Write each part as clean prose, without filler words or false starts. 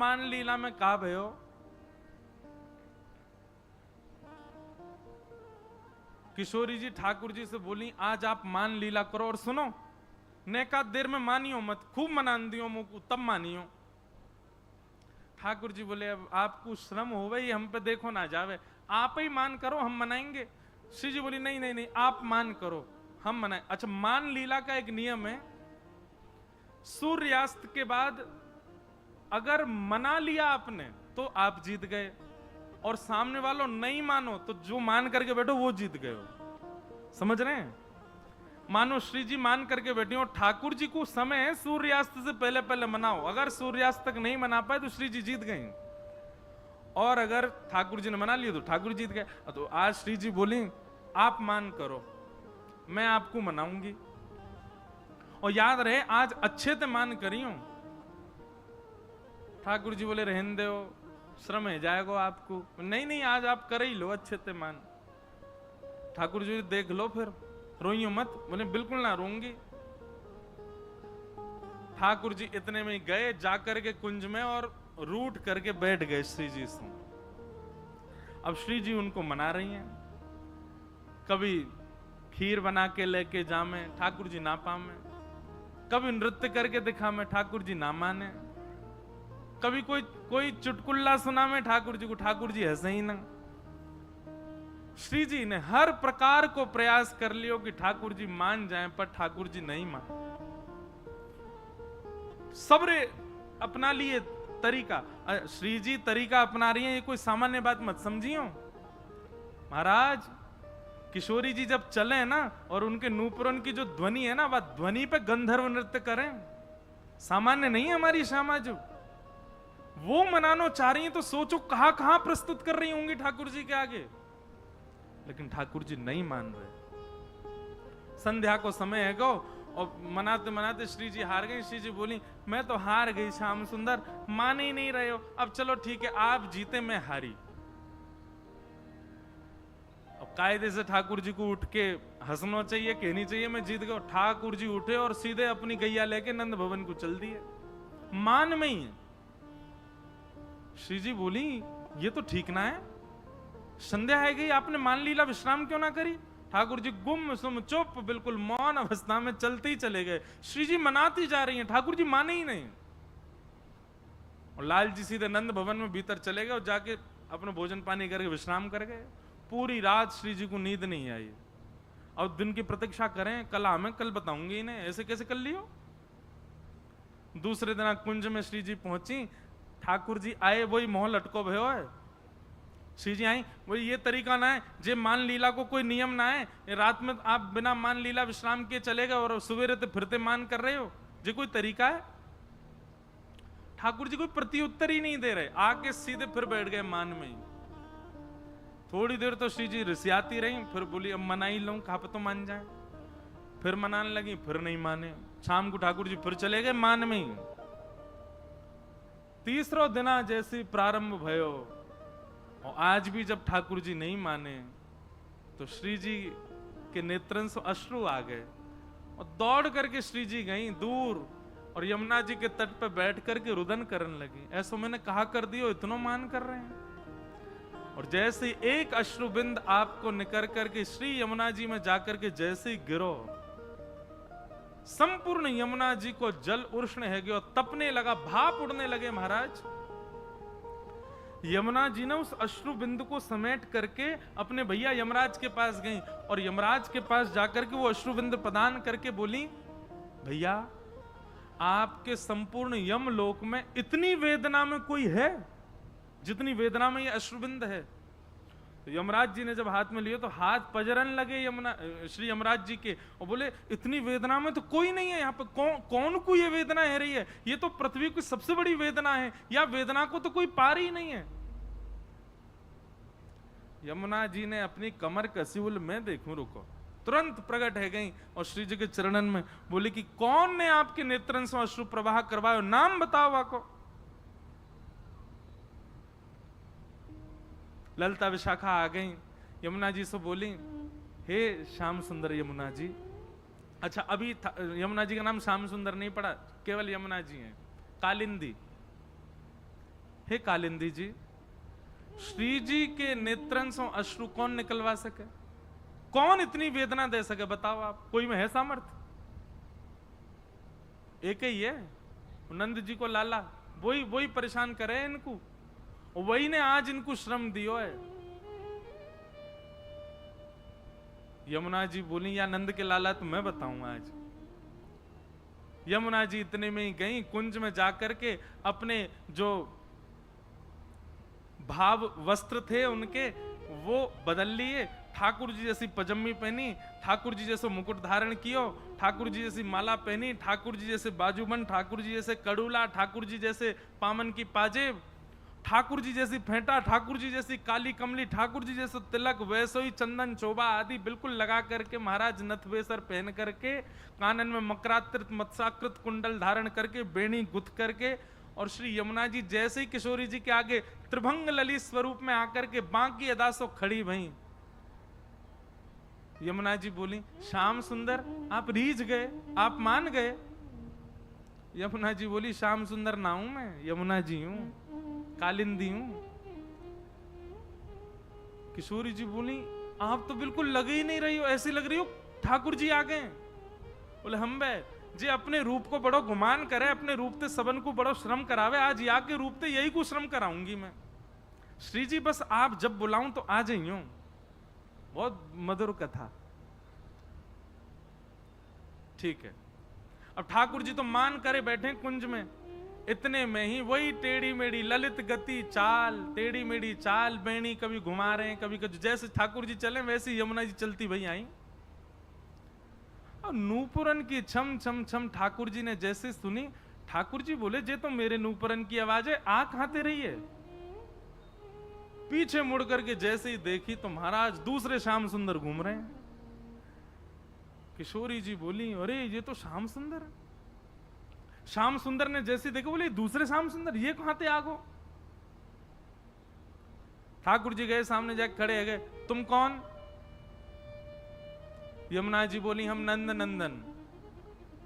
मान लीला में का भयो? किशोरी जी ठाकुर जी से बोली आज आप मान लीला करो और सुनो, नेका देर में मानियो मत, खूब मनान दियो मुझको तब मानियो। ठाकुर जी बोले अब आपको श्रम हो गई, हम पे देखो ना जावे, आप ही मान करो हम मनाएंगे। श्री जी बोली नहीं नहीं नहीं, आप मान करो हम मनाए। अच्छा, मान लीला का एक नियम है, सूर्यास्त के बाद अगर मना लिया आपने तो आप जीत गए, और सामने वालों नहीं मानो तो जो मान करके बैठो वो जीत गए हो। समझ रहे हैं? मानो श्री जी मान करके बैठी हो, ठाकुर जी को समय है सूर्यास्त से पहले पहले मनाओ, अगर सूर्यास्त तक नहीं मना पाए तो श्री जी जीत गए, और अगर ठाकुर जी ने मना लिया तो ठाकुर जीत गए। तो आज श्री जी बोली आप मान करो, मैं आपको मनाऊंगी, और याद रहे आज अच्छे से मान करी हूं। ठाकुर जी बोले रहने दो, श्रम है जाएगा आपको। नहीं नहीं, आज आप कर ही लो अच्छे से मान। ठाकुर जी देख लो फिर, रोइयो मत। बोले बिल्कुल ना रोऊंगी। ठाकुर जी इतने में गए जाकर के कुंज में और रूठ करके बैठ गए श्री जी से। अब श्री जी उनको मना रही हैं, कभी खीर बना के लेके जामे, ठाकुर जी ना पामे, कभी नृत्य करके दिखा में, ठाकुर जी ना माने, कभी कोई चुटकुल्ला सुना में ठाकुर जी को, ठाकुर जी हंसे ही ना। श्री जी ने हर प्रकार को प्रयास कर लियो कि ठाकुर जी मान जाएं, पर ठाकुर जी नहीं मान। सबरे अपना लिए तरीका, श्री जी तरीका अपना रही है, ये कोई सामान्य बात मत समझियो। महाराज किशोरी जी जब चले ना, और उनके नूपुरन की जो ध्वनि है ना, वह ध्वनि पे गंधर्व नृत्य करें, सामान्य नहीं है हमारी श्यामा जो। वो मनानो चाह रही है तो सोचो कहां कहां प्रस्तुत कर रही होंगी ठाकुर जी के आगे, लेकिन ठाकुर जी नहीं मान रहे। संध्या को समय है गो, और मनाते मनाते श्री जी हार गई। श्री जी बोली मैं तो हार गई श्याम सुंदर, मान ही नहीं रहे हो, अब चलो ठीक है आप जीते मैं हारी। अब कायदे से ठाकुर जी को उठ के हंसना चाहिए, कहनी चाहिए मैं जीत गया। ठाकुर जी उठे और सीधे अपनी गैया लेके नंद भवन को चल दिए, मान में ही। श्री जी बोली ये तो ठीक ना है, संध्या है गई, आपने मान लीला विश्राम क्यों ना करी? ठाकुर जी गुम सुम चुप बिल्कुल मौन अवस्था में चलते ही चले गए। श्री जी मनाती जा रही हैं, ठाकुर जी माने ही नहीं। और लाल जी सीधे नंद भवन में भीतर चले गए और जाके अपने भोजन पानी करके विश्राम कर गए। पूरी रात श्री जी को नींद नहीं आई। और दिन की प्रतीक्षा करें, कल हमें कल बताऊंगी इन्हें, ऐसे कैसे कर लियो। दूसरे दिन कुंज में श्री जी पहुंची, ठाकुर जी आए, वही मोह लटको भयो है। श्री जी आई, वही ये तरीका ना है जे मान लीला को कोई नियम ना है, रात में आप बिना मान लीला विश्राम के चले गए और सवेरे तो फिरते मान कर रहे हो, जे कोई तरीका है? ठाकुर जी कोई प्रत्युत्तर ही नहीं दे रहे, आके सीधे फिर बैठ गए मान में ही। थोड़ी देर तो श्री जी रिसियाती रही, फिर बोली अब मना ही लूं, कहा पे तो मान जाए। फिर मनाने लगी, फिर नहीं माने। शाम को ठाकुर जी फिर चले गए मान में ही। तीसरा दिना जैसे प्रारंभ भयो, और आज भी जब ठाकुर जी नहीं माने तो श्री जी के नेत्रन से अश्रु आ गए, और दौड़ करके श्री जी गई दूर, और यमुना जी के तट पर बैठ करके रुदन करने लगी। ऐसा मैंने कहा कर दियो, इतना मान कर रहे हैं। और जैसे एक अश्रुबिंद आपको निकर करके श्री यमुना जी में जाकर के जैसे ही गिरो, संपूर्ण यमुना जी को जल उष्ण है गया, तपने लगा, भाप उड़ने लगे। महाराज यमुना जी ने उस अश्रु बिंदु को समेट करके अपने भैया यमराज के पास गई, और यमराज के पास जाकर के वो अश्रु बिंदु प्रदान करके बोली भैया आपके संपूर्ण यमलोक में इतनी वेदना में कोई है जितनी वेदना में ये अश्रुबिंद है। तो यमराज जी ने जब हाथ में लिए तो हाथ पजरन लगे यमुना श्री यमराज जी के, और बोले इतनी वेदना में तो कोई नहीं है यहाँ पे, कौन को ये वेदना है रही है, ये तो पृथ्वी की सबसे बड़ी वेदना है, या वेदना को तो कोई पार ही नहीं है। यमुना जी ने अपनी कमर कसी, बोले मैं देखूं, रुको। तुरंत प्रकट है गई और श्री जी के चरणन में बोली कि कौन ने आपके नेत्रन से अश्रु प्रवाह करवायो, नाम बताओ आपको। ललिता विशाखा आ गई, यमुना जी से बोली हे श्याम सुंदर यमुना जी। अच्छा अभी यमुना जी का नाम श्याम सुंदर नहीं पड़ा, केवल यमुना जी हैं। कालिंदी, हे कालिंदी जी, श्री जी के नेत्रन से अश्रु कौन निकलवा सके? कौन इतनी वेदना दे सके? बताओ आप, कोई में है सामर्थ्य? एक ही है, नंद जी को लाला, वही परेशान करे इनको, वही ने आज इनको श्रम दियो है। यमुना जी बोली, या नंद के लाला तो मैं बताऊं आज। यमुना जी इतने में ही गई, कुंज में जाकर के अपने जो भाव वस्त्र थे उनके वो बदल लिए, ठाकुर जी जैसी पजम्मी पहनी, ठाकुर जी जैसे मुकुट धारण कियो, ठाकुर जी जैसी माला पहनी, ठाकुर जी जैसे बाजूबंद, ठाकुर जी जैसे कड़ूला, ठाकुर जी जैसे पामन की पाजेब, ठाकुर जी जैसी फेंटा, ठाकुर जी जैसी काली कमली, ठाकुर जी जैसे तिलक, वैसे ही चंदन चोबा आदि बिल्कुल लगा करके महाराज नथवेसर पहन करके, कानन में मकराकृत मत्स्याकृत कुंडल धारण करके, बेणी गुथ करके, और श्री यमुना जी जैसे ही किशोरी जी के आगे त्रिभंग ललित स्वरूप में आकर के बाकी अदा सो खड़ी भई। यमुना जी बोली, श्याम सुंदर आप रीझ गए, आप मान गए? यमुना जी बोली, श्याम सुंदर ना हूं मैं, यमुना जी हूं, कालिंदी हूं। किशोरी जी बोली, आप तो बिल्कुल लग ही नहीं रही हो, ऐसी लग रही हो ठाकुर जी आ गए। बोले, हम बे जे अपने रूप को बड़ो गुमान करे, अपने रूप ते सबन को बड़ो श्रम करावे, आज या के रूप ते यही को श्रम कराऊंगी मैं। श्री जी बस आप जब बुलाऊं तो आ जाइयो। बहुत मधुर कथा। ठीक है, अब ठाकुर जी तो मान करे बैठे कुंज में, इतने में ही वही टेढ़ी मेढ़ी ललित गति चाल, टेढ़ी मेढ़ी चाल, बेणी कभी घुमा रहे हैं, कभी जैसे ठाकुर जी चले वैसे यमुना जी चलती भई आई। और नूपुरन की छम छम छम ठाकुर जी ने जैसे सुनी, ठाकुर जी बोले, जे तो मेरे नूपुरन की आवाज है, आ कहां ते रही है? पीछे मुड़ करके जैसे ही देखी तो महाराज दूसरे श्याम सुंदर घूम रहे हैं। किशोरी जी बोली, अरे ये तो श्याम सुंदर है। श्याम सुंदर ने जैसे देखो, बोले दूसरे श्याम सुंदर, ये कहां थे आगो? ठाकुर जी गए सामने जाके खड़े है गए, तुम कौन? यमुना जी बोली, हम नंद नंदन।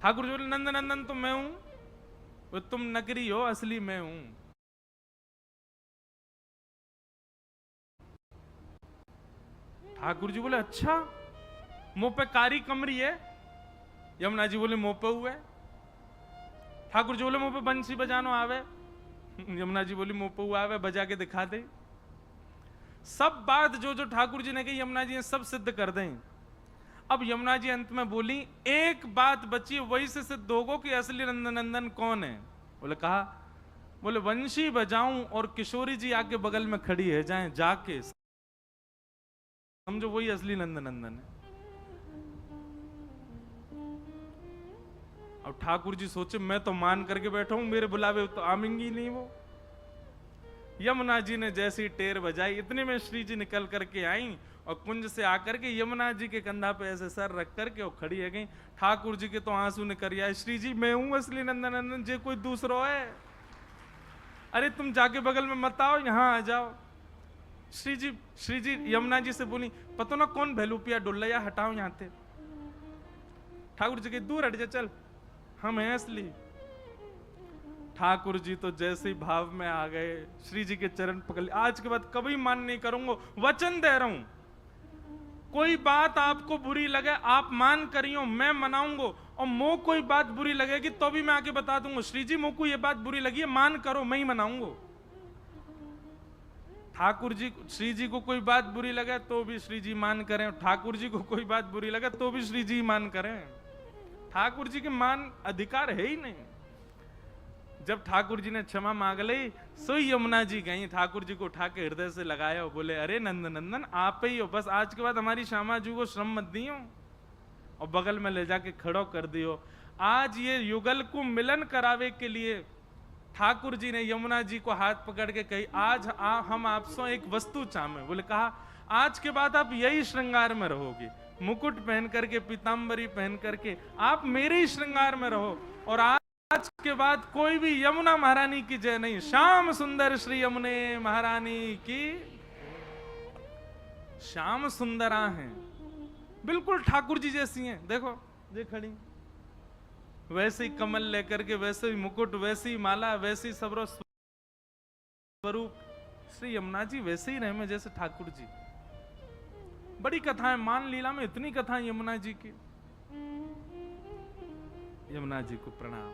ठाकुर जी बोले, नंद नंदन तो मैं हूं, तुम नकली हो, असली मैं हूं। ठाकुर जी बोले, अच्छा मुंह पे कारी कमरी है? यमुना जी बोले, मुंह पे हुए। ठाकुर जी बोले, मुंह पे बंसी बजानो आवे? यमुना जी बोली, मुंह पे हुआ आवे, बजा के दिखा दे। सब बात जो जो ठाकुर जी ने कही यमुना जी ने सब सिद्ध कर दें। अब यमुना जी अंत में बोली, एक बात बची, वही से सिद्ध होगो कि असली नंदन कौन है। बोले, कहा? बोले, वंशी बजाऊं और किशोरी जी आके बगल में खड़ी है जाए, जाके समझो वही असली नंदन है। अब ठाकुर जी सोचे, मैं तो मान करके बैठा हूं, मेरे बुलावे तो आमेंगी नहीं वो। यमुना जी ने जैसी टेर बजाई, इतने में श्री जी निकल करके आई और कुंज से आकर के यमुना जी के कंधा पे ऐसे सर रख करके वो खड़ी है गई। ठाकुर जी के तो आंसू निकल आए, श्री जी मैं हूं असली नंदन, जे कोई दूसरो है? अरे तुम जाके बगल में मत आओ, यहां आ जाओ। श्री जी यमुना जी से बोली, पतो ना कौन भैलूपिया डुल्ला, हटाओ यहां थे। ठाकुर जी के, दूर हट जा, चल हम हैं असली। ठाकुर जी तो जैसे ही भाव में आ गए, श्री जी के चरण पकड़, आज के बाद कभी मान नहीं करूंगा, वचन दे रहा हूं, कोई बात आपको बुरी लगे आप मान करियो, मैं मनाऊंगा, और मो कोई बात बुरी लगेगी तो भी मैं आके बता दूंगा, श्री जी मोको ये बात बुरी लगी है, मान करो, मैं ही मनाऊंगा। ठाकुर जी, श्री जी को कोई बात बुरी लगे तो भी श्री जी मान करें, ठाकुर जी को कोई बात बुरी लगे तो भी श्री जी मान करें। ठाकुर जी के मान अधिकार है ही नहीं। जब ठाकुर जी ने क्षमा मांग ली, सोई यमुना जी गई, ठाकुर जी को उठा के हृदय से लगाया, बोले, अरे नंद नंदन आप ही हो, बस आज के बाद हमारी श्यामा जी को श्रम मत दियो, और बगल में ले जाके खड़ो कर दियो। आज ये युगल को मिलन करावे के लिए ठाकुर जी ने यमुना जी को हाथ पकड़ के कही, आज हम आपसे एक वस्तु चाहे। बोले, कहा? आज के बाद आप यही श्रृंगार में रहोगी, मुकुट पहन करके, पीताम्बरी पहन करके आप मेरे ही श्रृंगार में रहो, और आज के बाद कोई भी यमुना महारानी की जय नहीं, श्याम सुंदर श्री यमुने महारानी की। श्याम सुंदरा हैं, बिल्कुल ठाकुर जी जैसी हैं, देखो ये खड़ी, वैसे ही कमल लेकर के, वैसे ही मुकुट, वैसी माला, वैसी सब स्वरूप श्री यमुना जी वैसे ही रहे में जैसे ठाकुर जी। बड़ी कथाएं, मान लीला में इतनी कथाएं यमुना जी की। यमुना जी को प्रणाम।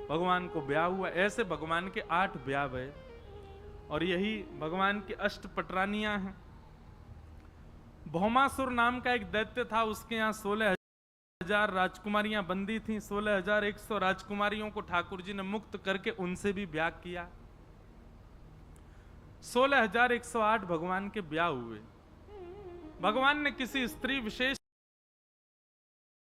भगवान को ब्याह हुआ, ऐसे भगवान के 8 ब्याह भये और यही भगवान की अष्ट पटरानियां हैं। भौमासुर नाम का एक दैत्य था, उसके यहाँ 16,000 राजकुमारियां बंदी थीं। 16,100 राजकुमारियों को ठाकुर जी ने मुक्त करके उनसे भी ब्याह किया। 16,108 भगवान के ब्याह हुए। भगवान ने किसी स्त्री विशेष